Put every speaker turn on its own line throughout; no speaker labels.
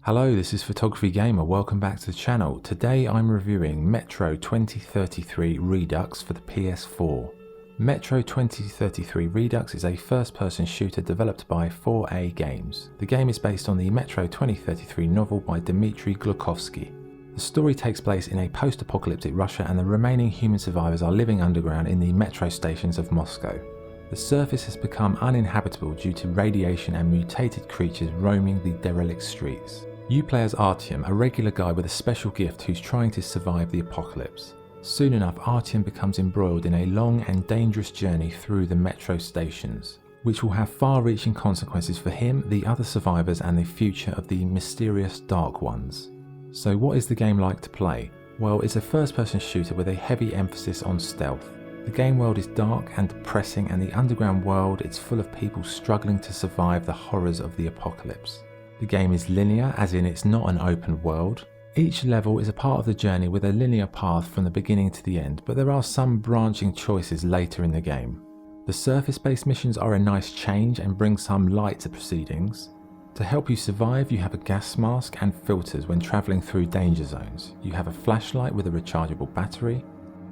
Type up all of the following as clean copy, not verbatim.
Hello, this is Photography Gamer, welcome back to the channel. Today I'm reviewing Metro 2033 Redux for the PS4. Metro 2033 Redux is a first-person shooter developed by 4A Games. The game is based on the Metro 2033 novel by Dmitry Glukhovsky. The story takes place in a post-apocalyptic Russia and the remaining human survivors are living underground in the metro stations of Moscow. The surface has become uninhabitable due to radiation and mutated creatures roaming the derelict streets. You play as Artyom, a regular guy with a special gift who's trying to survive the apocalypse. Soon enough, Artyom becomes embroiled in a long and dangerous journey through the metro stations, which will have far-reaching consequences for him, the other survivors, and the future of the mysterious Dark Ones. So what is the game like to play? Well, it's a first-person shooter with a heavy emphasis on stealth. The game world is dark and depressing, and the underground world is full of people struggling to survive the horrors of the apocalypse. The game is linear, as in it's not an open world. Each level is a part of the journey with a linear path from the beginning to the end, but there are some branching choices later in the game. The surface-based missions are a nice change and bring some light to proceedings. To help you survive, you have a gas mask and filters when travelling through danger zones. You have a flashlight with a rechargeable battery.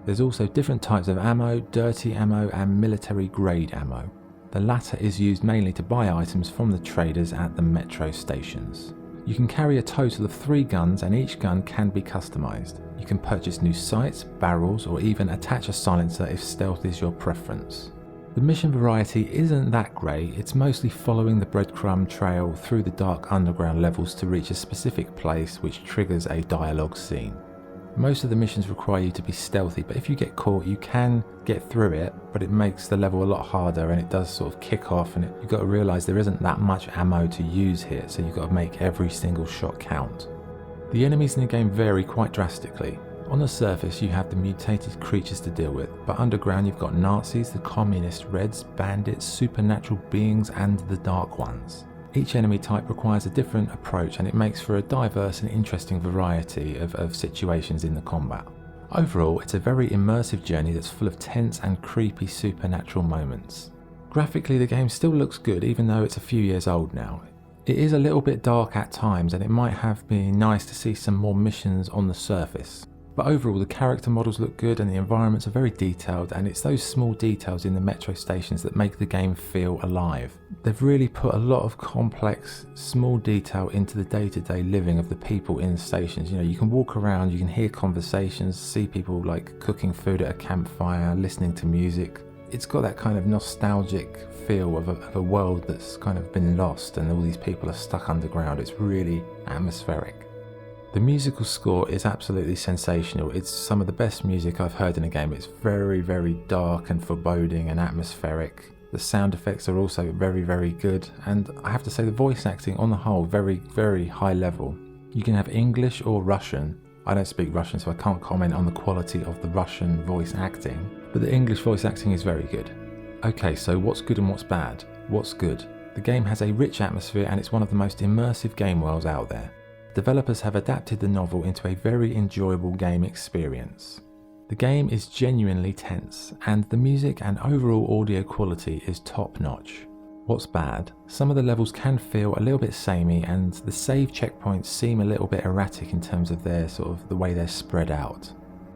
There's also different types of ammo, dirty ammo and military grade ammo. The latter is used mainly to buy items from the traders at the metro stations. You can carry a total of 3 guns and each gun can be customised. You can purchase new sights, barrels or even attach a silencer if stealth is your preference. The mission variety isn't that great, it's mostly following the breadcrumb trail through the dark underground levels to reach a specific place which triggers a dialogue scene. Most of the missions require you to be stealthy, but if you get caught you can get through it, but it makes the level a lot harder and it does sort of kick off, and you've got to realise there isn't that much ammo to use here, so you've got to make every single shot count. The enemies in the game vary quite drastically. On the surface you have the mutated creatures to deal with, but underground you've got Nazis, the communist Reds, bandits, supernatural beings and the Dark Ones. Each enemy type requires a different approach and it makes for a diverse and interesting variety of situations in the combat. Overall, it's a very immersive journey that's full of tense and creepy supernatural moments. Graphically, the game still looks good even though it's a few years old now. It is a little bit dark at times and it might have been nice to see some more missions on the surface. But overall, the character models look good and the environments are very detailed, and it's those small details in the metro stations that make the game feel alive. They've really put a lot of complex, small detail into the day-to-day living of the people in the stations. You know, you can walk around, you can hear conversations, see people like cooking food at a campfire, listening to music. It's got that kind of nostalgic feel of a world that's kind of been lost and all these people are stuck underground. It's really atmospheric. The musical score is absolutely sensational. It's some of the best music I've heard in a game. It's very, very dark and foreboding and atmospheric. The sound effects are also very, very good. And I have to say the voice acting on the whole, very, very high level. You can have English or Russian. I don't speak Russian, so I can't comment on the quality of the Russian voice acting. But the English voice acting is very good. Okay, so what's good and what's bad? What's good? The game has a rich atmosphere and it's one of the most immersive game worlds out there. Developers have adapted the novel into a very enjoyable game experience. The game is genuinely tense, and the music and overall audio quality is top notch. What's bad? Some of the levels can feel a little bit samey, and the save checkpoints seem a little bit erratic in terms of the way they're spread out.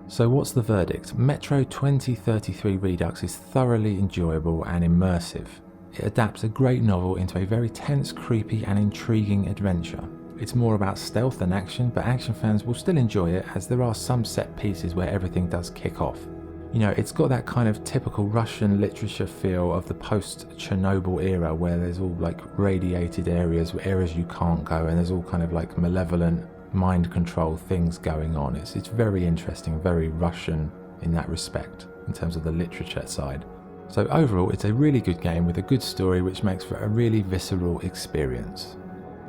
So what's the verdict? Metro 2033 Redux is thoroughly enjoyable and immersive. It adapts a great novel into a very tense, creepy and intriguing adventure. It's more about stealth than action, but action fans will still enjoy it as there are some set pieces where everything does kick off. You know, it's got that kind of typical Russian literature feel of the post-Chernobyl era where there's all like radiated areas you can't go, and there's all kind of like malevolent mind control things going on. It's very interesting, very Russian in that respect in terms of the literature side. So overall, it's a really good game with a good story which makes for a really visceral experience.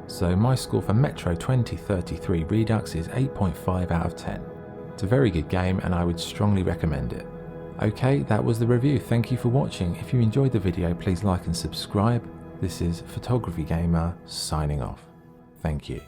So my score for Metro 2033 Redux is 8.5 out of 10. It's a very good game and I would strongly recommend it. Okay, that was the review. Thank you for watching. If you enjoyed the video, please like and subscribe. This is Photography Gamer signing off. Thank you.